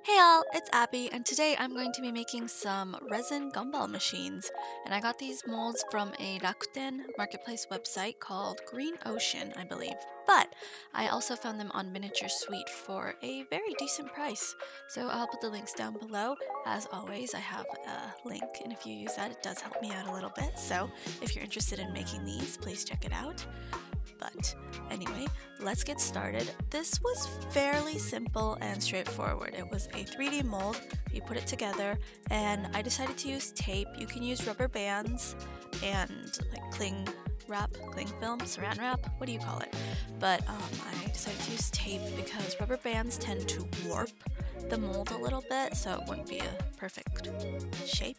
Hey all, it's Abby, and today I'm going to be making some resin gumball machines. And I got these molds from a Rakuten marketplace website called Green Ocean, I believe. But I also found them on Miniature Suite for a very decent price. So I'll put the links down below. As always, I have a link, and if you use that, it does help me out a little bit. So if you're interested in making these, please check it out. But anyway, let's get started. This was fairly simple and straightforward. It was a 3D mold, you put it together, and I decided to use tape. You can use rubber bands and like cling film, saran wrap, what do you call it? But I decided to use tape because rubber bands tend to warp the mold a little bit, so it wouldn't be a perfect shape.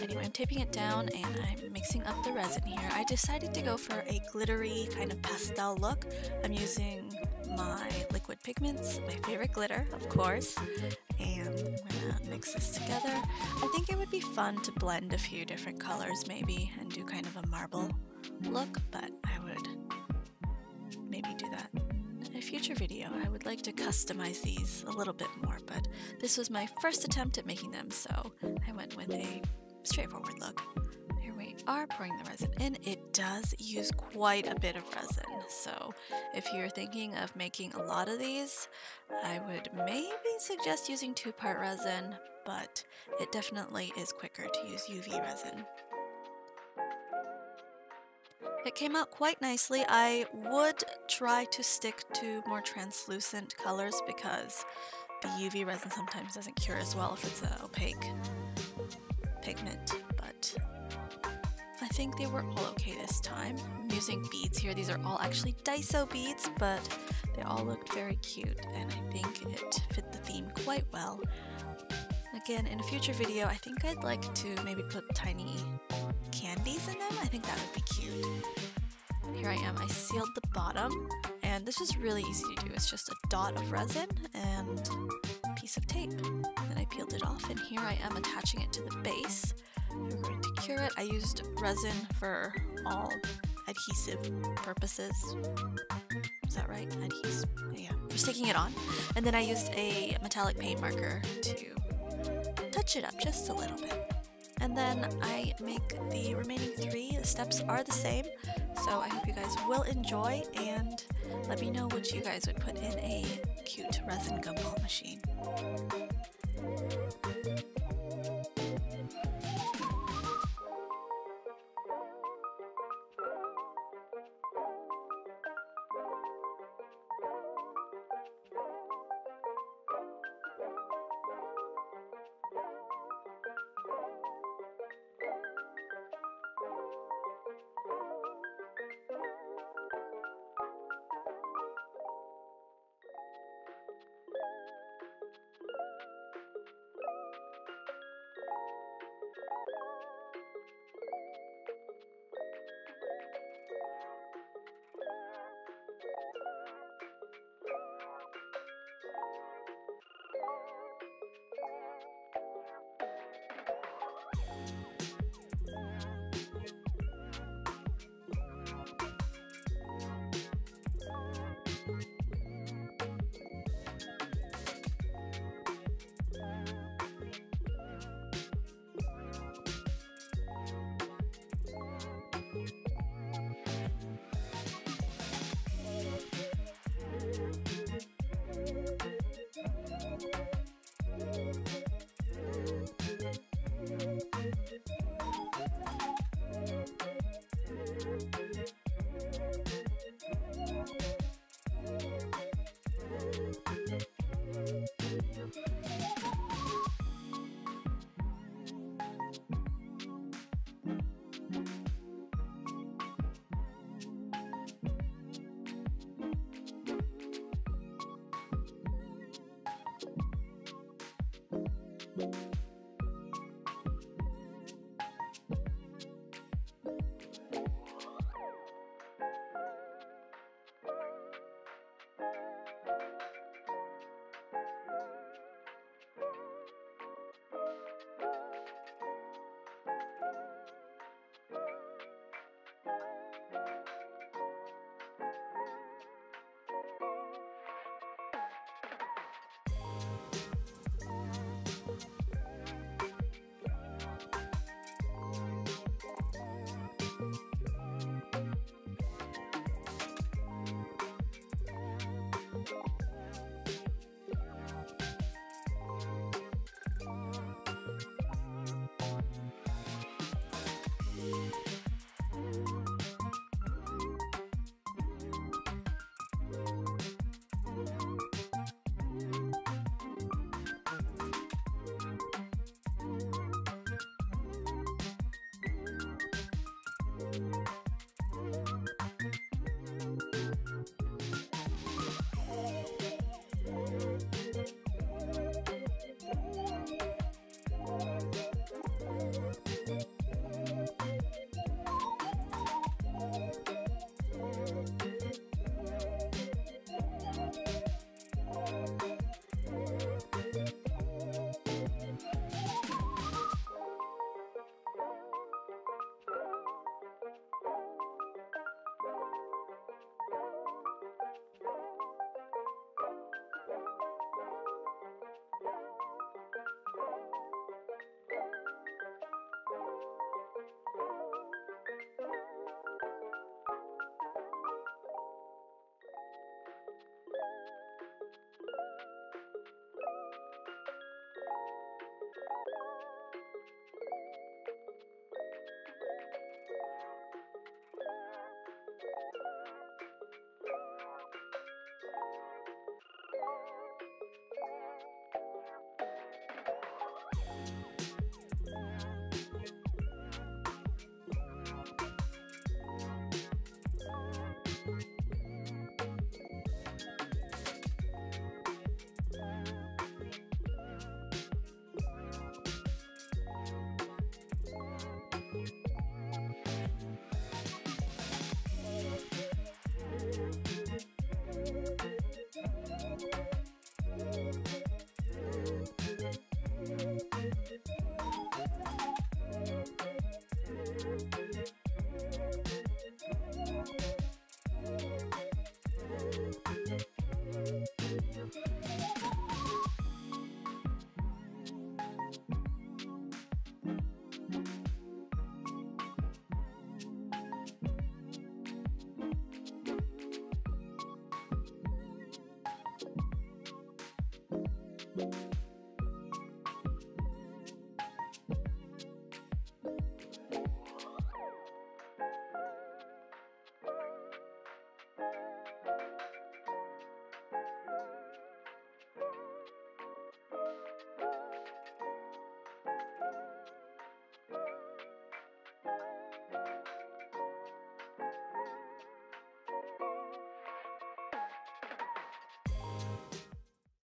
Anyway, I'm taping it down and I'm mixing up the resin here. I decided to go for a glittery kind of pastel look. I'm using my liquid pigments, my favorite glitter, of course, and I'm gonna mix this together. I think it would be fun to blend a few different colors maybe and do kind of a marble look, but I would maybe do that in a future video. I would like to customize these a little bit more, but this was my first attempt at making them, so I went with a straightforward look. Here we are pouring the resin in. It does use quite a bit of resin, so if you're thinking of making a lot of these, I would maybe suggest using 2-part resin, but it definitely is quicker to use UV resin. It came out quite nicely. I would try to stick to more translucent colors because the UV resin sometimes doesn't cure as well if it's an opaque pigment, but I think they were all okay this time. I'm using beads here. These are all actually Daiso beads, but they all looked very cute, and I think it fit the theme quite well. Again, in a future video, I think I'd like to maybe put tiny candies in them. I think that would be cute. Here I am. I sealed the bottom, and this is really easy to do. It's just a dot of resin and a piece of tape. Then I peeled it off, and here I am attaching it to the base. We're going to cure it. I used resin for all adhesive purposes. Is that right? Adhesive? Yeah, for sticking it on. And then I used a metallic paint marker to touch it up just a little bit. And then I make the remaining 3. The steps are the same, so I hope you guys will enjoy, and let me know what you guys would put in a cute resin gumball machine.